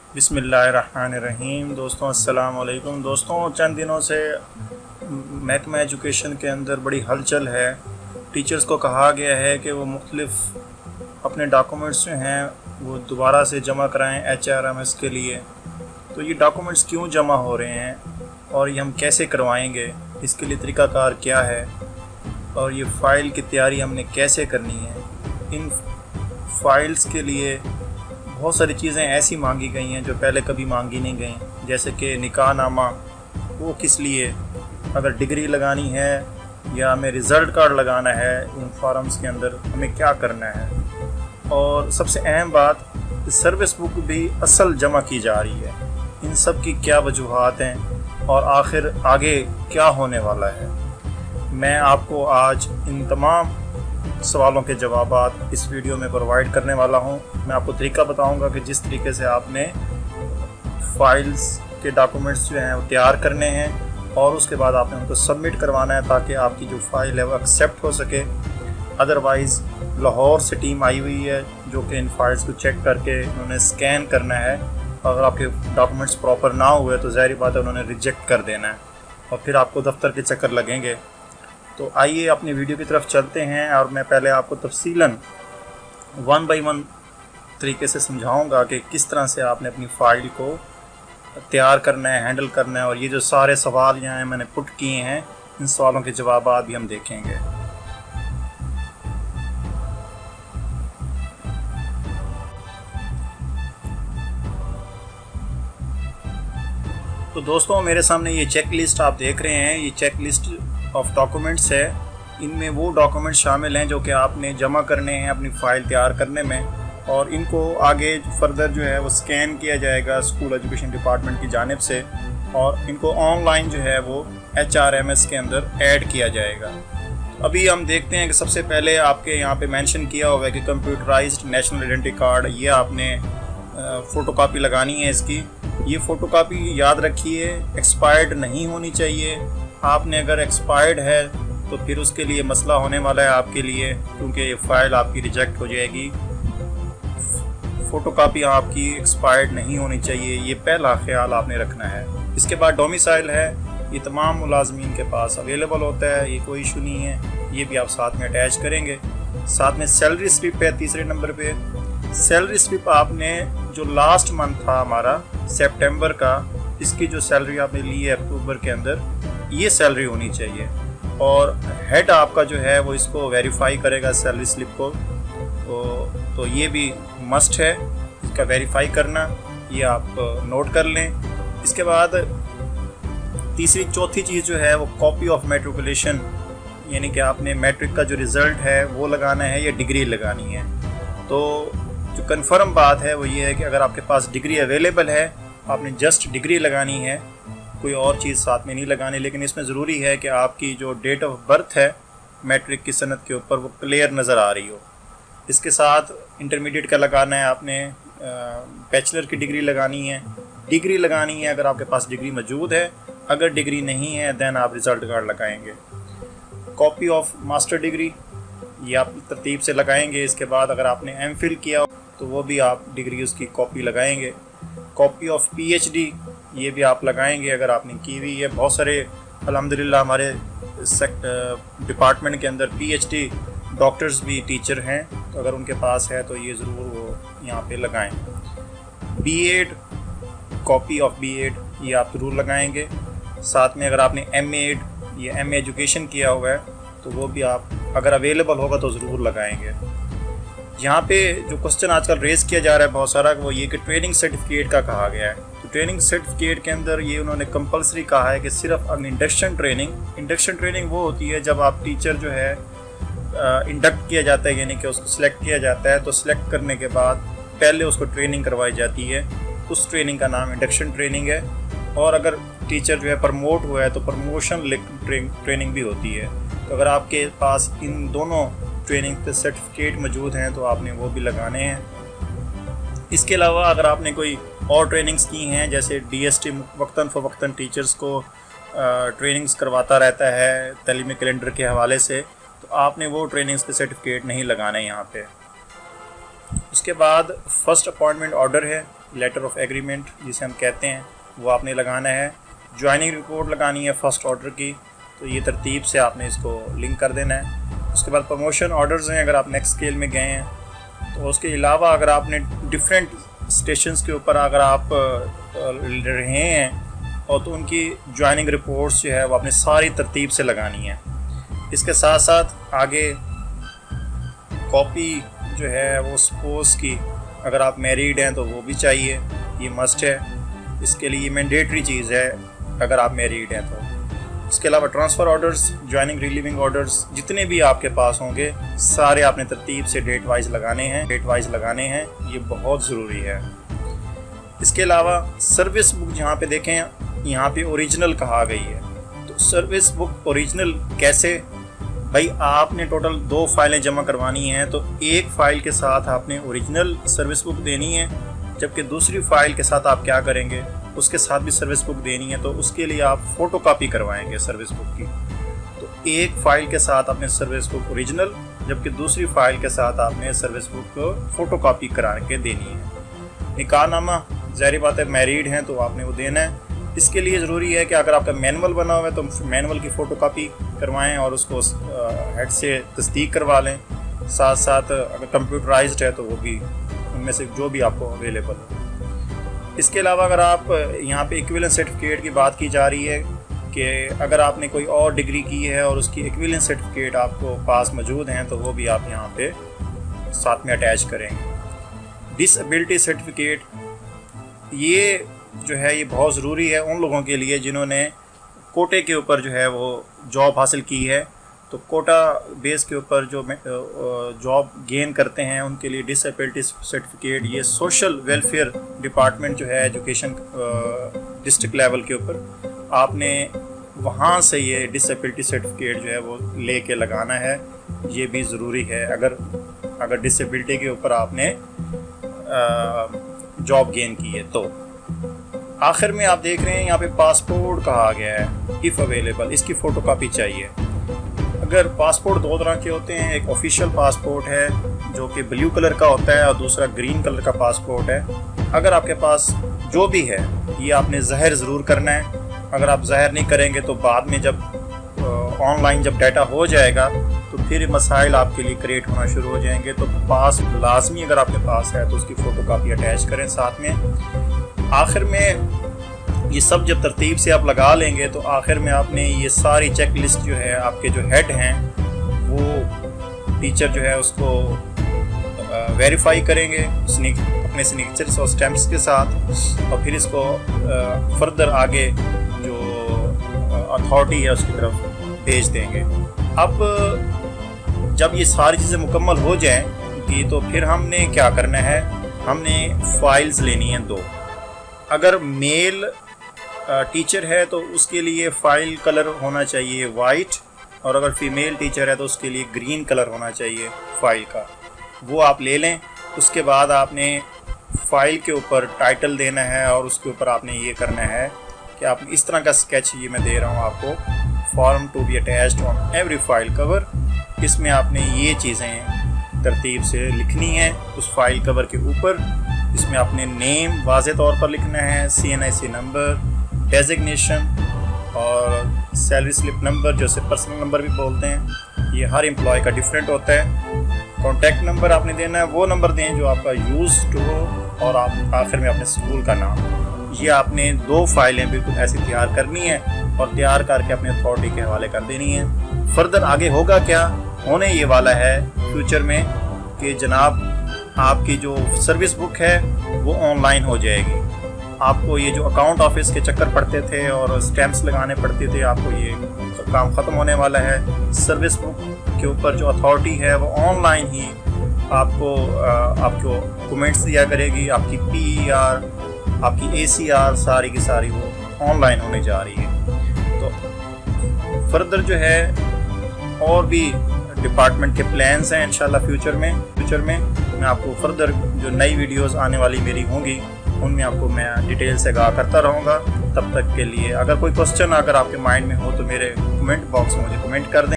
बिस्मिल्लाहिर्रहमानिर्रहीम। दोस्तों अस्सलाम वालेकुम। दोस्तों चंद दिनों से महकमा एजुकेशन के अंदर बड़ी हलचल है। टीचर्स को कहा गया है कि वो मुख्तलिफ अपने डॉक्यूमेंट्स जो हैं वो दोबारा से जमा कराएं HRMS के लिए। तो ये डॉक्यूमेंट्स क्यों जमा हो रहे हैं और ये हम कैसे करवाएंगे, इसके लिए तरीक़ाकार क्या है और ये फ़ाइल की तैयारी हमने कैसे करनी है। इन फ़ाइल्स के लिए बहुत सारी चीज़ें ऐसी मांगी गई हैं जो पहले कभी मांगी नहीं गई, जैसे कि निकाह नामा, वो किस लिए, अगर डिग्री लगानी है या हमें रिज़ल्ट कार्ड लगाना है, इन फॉर्म्स के अंदर हमें क्या करना है। और सबसे अहम बात, सर्विस बुक भी असल जमा की जा रही है। इन सब की क्या वजूहात हैं और आखिर आगे क्या होने वाला है। मैं आपको आज इन तमाम सवालों के जवाबात इस वीडियो में प्रोवाइड करने वाला हूं। मैं आपको तरीका बताऊंगा कि जिस तरीके से आपने फ़ाइल्स के डॉक्यूमेंट्स जो हैं वो तैयार करने हैं और उसके बाद आपने उनको सबमिट करवाना है ताकि आपकी जो फ़ाइल है वो एक्सेप्ट हो सके। अदरवाइज़ लाहौर से टीम आई हुई है जो कि इन फाइल्स को चेक करके उन्होंने स्कैन करना है। अगर आपके डॉक्यूमेंट्स प्रॉपर ना हुए तो ज़ाहिर बात है उन्होंने रिजेक्ट कर देना है और फिर आपको दफ्तर के चक्कर लगेंगे। तो आइए अपनी वीडियो की तरफ चलते हैं और मैं पहले आपको तफसीलन 1 बाय 1 तरीके से समझाऊंगा कि किस तरह से आपने अपनी फ़ाइल को तैयार करना है, हैंडल करना है। और ये जो सारे सवाल यहाँ मैंने पुट किए हैं, इन सवालों के जवाब भी हम देखेंगे। तो दोस्तों मेरे सामने ये चेक लिस्ट आप देख रहे हैं, ये चेक लिस्ट ऑफ डॉक्यूमेंट्स है। इनमें वो डॉक्यूमेंट्स शामिल हैं जो कि आपने जमा करने हैं अपनी फ़ाइल तैयार करने में, और इनको आगे फर्दर जो है वो स्कैन किया जाएगा स्कूल एजुकेशन डिपार्टमेंट की जानिब से, और इनको ऑनलाइन जो है वो HRMS के अंदर ऐड किया जाएगा। अभी हम देखते हैं कि सबसे पहले आपके यहाँ पे मेंशन किया हुआ है कि कंप्यूटराइज्ड नेशनल आइडेंटिटी कार्ड, ये आपने फ़ोटोकॉपी लगानी है इसकी। ये फ़ोटोकॉपी याद रखिए एक्सपायर्ड नहीं होनी चाहिए। आपने अगर एक्सपायर्ड है तो फिर उसके लिए मसला होने वाला है आपके लिए, क्योंकि ये फ़ाइल आपकी रिजेक्ट हो जाएगी। फ़ोटोकॉपी आपकी एक्सपायर्ड नहीं होनी चाहिए, ये पहला ख्याल आपने रखना है। इसके बाद डोमिसाइल है, ये तमाम मुलाजमीन के पास अवेलेबल होता है, ये कोई इशू नहीं है, ये भी आप साथ में अटैच करेंगे। साथ में सैलरी स्लिप है तीसरे नंबर पे। सैलरी स्लिप आपने जो लास्ट मंथ था हमारा सितंबर का, इसकी जो सैलरी आपने ली है अक्टूबर के अंदर, ये सैलरी होनी चाहिए। और हेड आपका जो है वो इसको वेरीफाई करेगा सैलरी स्लिप को, तो ये भी मस्ट है इसका वेरीफाई करना, ये आप नोट कर लें। इसके बाद तीसरी चौथी चीज़ जो है वो कॉपी ऑफ मैट्रिकुलेशन, यानी कि आपने मैट्रिक का जो रिज़ल्ट है वो लगाना है या डिग्री लगानी है। तो जो कंफर्म बात है वो ये है कि अगर आपके पास डिग्री अवेलेबल है, आपने जस्ट डिग्री लगानी है, कोई और चीज़ साथ में नहीं लगानी। लेकिन इसमें ज़रूरी है कि आपकी जो डेट ऑफ बर्थ है मैट्रिक की सनद के ऊपर वो क्लियर नज़र आ रही हो। इसके साथ इंटरमीडिएट का लगाना है आपने, बैचलर की डिग्री लगानी है, डिग्री लगानी है अगर आपके पास डिग्री मौजूद है। अगर डिग्री नहीं है दैन आप रिज़ल्ट कार्ड लगाएंगे। कॉपी ऑफ मास्टर डिग्री ये आप तरतीब से लगाएंगे। इसके बाद अगर आपने MPhil किया तो वो भी आप डिग्री उसकी कॉपी लगाएंगे। कॉपी ऑफ PhD ये भी आप लगाएंगे अगर आपने की हुई है। बहुत सारे अल्हम्दुलिल्लाह हमारे डिपार्टमेंट के अंदर PhD डॉक्टर्स भी टीचर हैं, तो अगर उनके पास है तो ये ज़रूर वो यहाँ पे लगाएं। B.Ed, कॉपी ऑफ B.Ed ये आप ज़रूर लगाएंगे। साथ में अगर आपने M.Ed या MA एजुकेशन किया हुआ है तो वो भी आप अगर अवेलेबल होगा तो ज़रूर लगाएंगे। यहाँ पे जो क्वेश्चन आजकल रेज़ किया जा रहा है बहुत सारा, वो ये कि ट्रेनिंग सर्टिफिकेट का कहा गया है। तो ट्रेनिंग सर्टिफिकेट के अंदर ये उन्होंने कंपलसरी कहा है कि सिर्फ इंडक्शन ट्रेनिंग वो होती है जब आप टीचर जो है इंडक्ट किया जाता है, यानी कि उसको सिलेक्ट किया जाता है। तो सिलेक्ट करने के बाद पहले उसको ट्रेनिंग करवाई जाती है, उस ट्रेनिंग का नाम इंडक्शन ट्रेनिंग है। और अगर टीचर जो है प्रमोट हुआ है तो प्रमोशन ट्रेनिंग भी होती है। तो अगर आपके पास इन दोनों ट्रेनिंग के सर्टिफिकेट मौजूद हैं तो आपने वो भी लगाने हैं। इसके अलावा अगर आपने कोई और ट्रेनिंग्स की हैं, जैसे DST वक्तन फ़वक्तन टीचर्स को ट्रेनिंग्स करवाता रहता है तालीमी कैलेंडर के हवाले से, तो आपने वो ट्रेनिंग्स के सर्टिफिकेट नहीं लगाने यहाँ पे। उसके बाद फर्स्ट अपॉइंटमेंट ऑर्डर है, لیٹر آف ایگریمنٹ جسے ہم کہتے ہیں وہ آپ نے لگانا ہے. جوائننگ رپورٹ لگانی ہے فرسٹ آرڈر کی, تو یہ ترتیب سے آپ نے اس کو لنک کر دینا ہے. اس کے بعد پروموشن آرڈرز ہیں, اگر آپ نیکسٹ اسکیل میں گئے ہیں تو اس کے علاوہ اگر آپ نے ڈفرینٹ اسٹیشنز کے اوپر اگر آپ رہے ہیں اور تو ان کی جوائننگ رپورٹس جو ہے وہ آپ نے ساری ترتیب سے لگانی ہے. اس کے ساتھ ساتھ آگے کاپی جو ہے وہ سپوز کی اگر آپ میریڈ ہیں تو وہ بھی چاہیے, یہ مسٹ ہے, اس کے لیے مینڈیٹری چیز ہے اگر آپ میریڈ ہیں تو. اس کے علاوہ transfer orders, joining relieving orders جتنے بھی آپ کے پاس ہوں گے سارے آپ نے ترتیب سے ڈیٹ وائز لگانے ہیں, یہ بہت ضروری ہے. اس کے علاوہ سروس بک جہاں پہ دیکھیں یہاں پہ اوریجنل کہا گئی ہے, تو سروس بک اوریجنل کیسے؟ بھائی آپ نے ٹوٹل 2 فائلیں جمع کروانی ہیں, تو ایک فائل کے ساتھ آپ نے اوریجنل سروس بک دینی ہے, جبکہ دوسری فائل کے ساتھ آپ کیا کریں گے, اس کے ساتھ بھی سروس بک دینی ہے, تو اس کے لیے آپ فوٹو کاپی کروائیں گے سروس بک کی. تو ایک فائل کے ساتھ آپ نے سروس بک اوریجنل, جبکہ دوسری فائل کے ساتھ آپ نے سروس بک کو فوٹو کاپی کرا کے دینی ہے. نکاح نامہ ظاہری بات ہے میریڈ ہیں تو آپ نے وہ دینا ہے. اس کے لیے ضروری ہے کہ اگر آپ کا مینول بنا ہوا ہے تو مینول کی فوٹو کاپی کروائیں اور اس کو ہیڈ سے تصدیق کروا لیں. ساتھ ساتھ اگر کمپیوٹرائزڈ ہے تو وہ بھی ان میں سے جو بھی آپ کو اویلیبل ہو. اس کے علاوہ اگر آپ یہاں پہ ایکویلنٹ سرٹیفکیٹ کی بات کی جا رہی ہے کہ اگر آپ نے کوئی اور ڈگری کی ہے اور اس کی ایکویلنٹ سرٹیفکیٹ آپ کو پاس موجود ہیں تو وہ بھی آپ یہاں پہ ساتھ میں اٹیچ کریں گے. ڈس ایبلٹی سرٹیفکیٹ یہ جو ہے یہ بہت ضروری ہے ان لوگوں کے لیے جنہوں نے کوٹے کے اوپر جو ہے وہ جاب حاصل کی ہے. تو کوٹا بیس کے اوپر جو جاب گین کرتے ہیں ان کے لیے ڈس ایبلٹی سرٹیفکیٹ یہ سوشل ویلفیئر ڈپارٹمنٹ جو ہے ایجوکیشن ڈسٹرکٹ لیول کے اوپر آپ نے وہاں سے یہ ڈس ایبلٹی سرٹیفکیٹ جو ہے وہ لے کے لگانا ہے. یہ بھی ضروری ہے اگر ڈس ایبلٹی کے اوپر آپ نے جاب گین کی ہے تو. آخر میں آپ دیکھ رہے ہیں یہاں پہ پاسپورٹ کہا گیا ہے اف اویلیبل, اس کی فوٹو کاپی چاہیے. اگر پاسپورٹ 2 طرح کے ہوتے ہیں, ایک آفیشیل پاسپورٹ ہے جو کہ بلیو کلر کا ہوتا ہے اور دوسرا گرین کلر کا پاسپورٹ ہے. اگر آپ کے پاس جو بھی ہے یہ آپ نے ظاہر ضرور کرنا ہے. اگر آپ ظاہر نہیں کریں گے تو بعد میں جب آن لائن جب ڈیٹا ہو جائے گا تو پھر مسائل آپ کے لیے کریٹ ہونا شروع ہو جائیں گے. تو پاس لازمی اگر آپ کے پاس ہے تو اس کی فوٹو کاپی اٹیچ کریں ساتھ میں. آخر میں یہ سب جب ترتیب سے آپ لگا لیں گے تو آخر میں آپ نے یہ ساری چیک لسٹ جو ہے آپ کے جو ہیڈ ہیں وہ ٹیچر جو ہے اس کو ویریفائی کریں گے اپنے سگنیچرز اور سٹیمپس کے ساتھ, اور پھر اس کو فردر آگے جو اتھارٹی ہے اس کی طرف بھیج دیں گے. اب جب یہ ساری چیزیں مکمل ہو جائیں گی تو پھر ہم نے کیا کرنا ہے, ہم نے فائلز لینی ہیں 2. اگر میل ٹیچر ہے تو اس کے لیے فائل کلر ہونا چاہیے وائٹ, اور اگر فیمیل ٹیچر ہے تو اس کے لیے گرین کلر ہونا چاہیے فائل کا. وہ آپ لے لیں. اس کے بعد آپ نے فائل کے اوپر ٹائٹل دینا ہے اور اس کے اوپر آپ نے یہ کرنا ہے کہ آپ اس طرح کا اسکیچ یہ میں دے رہا ہوں آپ کو, form to be attached on every file cover. اس میں آپ نے یہ چیزیں ترتیب سے لکھنی ہیں اس فائل کور کے اوپر. اس میں آپ نے نیم واضح طور پر لکھنا ہے, CNIC نمبر, ڈیزگنیشن اور سیلری سلپ نمبر جیسے پرسنل نمبر بھی بولتے ہیں, یہ ہر امپلائی کا ڈیفرنٹ ہوتا ہے. کانٹیکٹ نمبر آپ نے دینا ہے, وہ نمبر دیں جو آپ کا یوز ٹو ہو, اور آپ آخر میں اپنے اسکول کا نام. یہ آپ نے 2 فائلیں بالکل ایسی تیار کرنی ہے اور تیار کر کے اپنے اتھارٹی کے حوالے کر دینی ہے. فردر آگے ہوگا کیا, ہونے یہ والا ہے فیوچر میں کہ جناب آپ کی جو سروس بک ہے وہ آن لائن ہو جائے گی. آپ کو یہ جو اکاؤنٹ آفس کے چکر پڑتے تھے اور سٹیمپس لگانے پڑتے تھے, آپ کو یہ کام ختم ہونے والا ہے. سروس بک کے اوپر جو اتھارٹی ہے وہ آن لائن ہی آپ کو کومنٹس دیا کرے گی. آپ کی PER, آپ کی ACR ساری کی ساری وہ آن لائن ہونے جا رہی ہے. تو فردر جو ہے اور بھی ڈپارٹمنٹ کے پلانس ہیں انشاءاللہ فیوچر میں میں آپ کو فردر جو نئی ویڈیوز آنے والی میری ہوں گی ان میں آپ کو میں ڈیٹیل سے آگاہ کرتا رہوں گا. تب تک کے لیے اگر کوئی کوسچن اگر آپ کے مائنڈ میں ہو تو میرے کمنٹ باکس میں مجھے کمنٹ کر دیں.